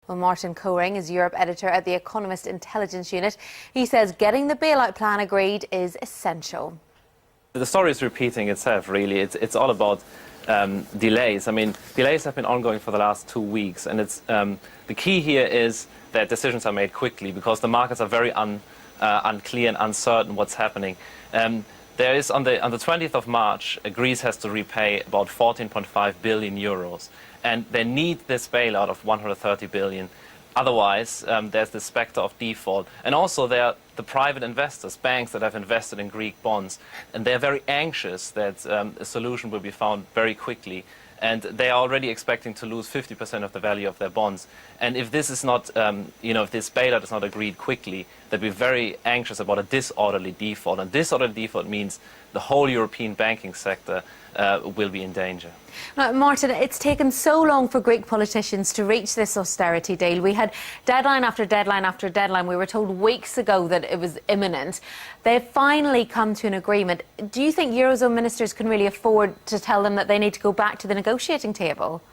Well, Martin Koehring is Europe editor at the Economist Intelligence Unit. He says getting the bailout plan agreed is essential. The story is repeating itself, really. It's all about delays. I mean, delays have been ongoing for the last 2 weeks, and the key here is that decisions are made quickly because the markets are very unclear and uncertain what's happening. There is on the 20th of March, Greece has to repay about 14.5 billion euros, and they need this bailout of 130 billion. Otherwise, there's the specter of default. And also there are the private investors, banks that have invested in Greek bonds, and they're very anxious that a solution will be found very quickly. And they are already expecting to lose 50% of the value of their bonds. And if this is not, if this bailout is not agreed quickly, they'll be very anxious about a disorderly default. And disorderly default means the whole European banking sector will be in danger. Now, Martin, it's taken so long for Greek politicians to reach this austerity deal. We had deadline after deadline after deadline. We were told weeks ago that it was imminent. They've finally come to an agreement. Do you think Eurozone ministers can really afford to tell them that they need to go back to the negotiating table?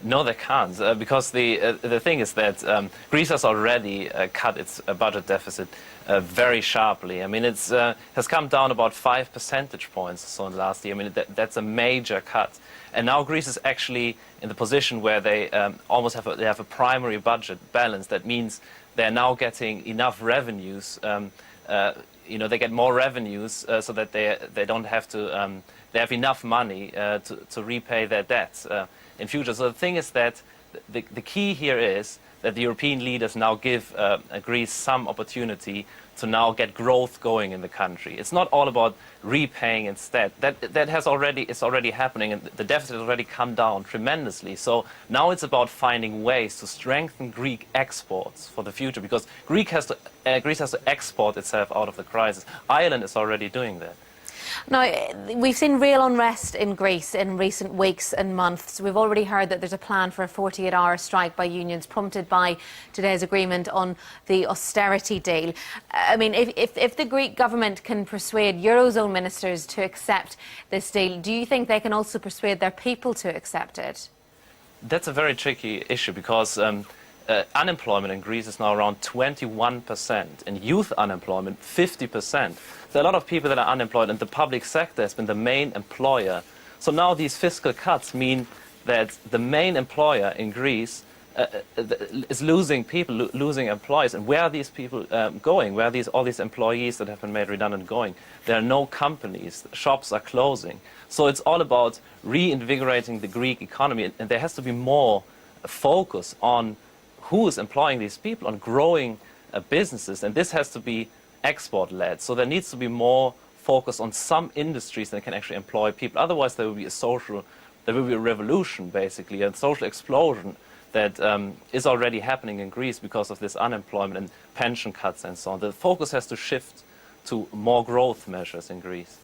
No, they can't, because the thing is that Greece has already cut its budget deficit very sharply. I mean, it has come down about 5 percentage points or so in the last year. I mean, that's a major cut. And now Greece is actually in the position where they almost have a primary budget balance. That means they're now getting enough revenues. They get more revenues so that they don't have to. They have enough money to repay their debts in future. So the thing is that the key here is that the European leaders now give Greece some opportunity to now get growth going in the country. It's not all about repaying instead. That is already happening, and the deficit has already come down tremendously. So now it's about finding ways to strengthen Greek exports for the future, because Greece has to export itself out of the crisis. Ireland is already doing that. Now, we've seen real unrest in Greece in recent weeks and months. We've already heard that there's a plan for a 48-hour strike by unions, prompted by today's agreement on the austerity deal. I mean, if the Greek government can persuade Eurozone ministers to accept this deal, do you think they can also persuade their people to accept it? That's a very tricky issue, because unemployment in Greece is now around 21%, and youth unemployment 50%. There are a lot of people that are unemployed, and the public sector has been the main employer. So now these fiscal cuts mean that the main employer in Greece is losing people, losing employees. And where are these people going? Where are all these employees that have been made redundant going? There are no companies. Shops are closing. So it's all about reinvigorating the Greek economy, and there has to be more focus on who is employing these people, on growing businesses, and this has to be export-led. So there needs to be more focus on some industries that can actually employ people. Otherwise, there will be a revolution, basically, a social explosion that is already happening in Greece because of this unemployment and pension cuts and so on. The focus has to shift to more growth measures in Greece.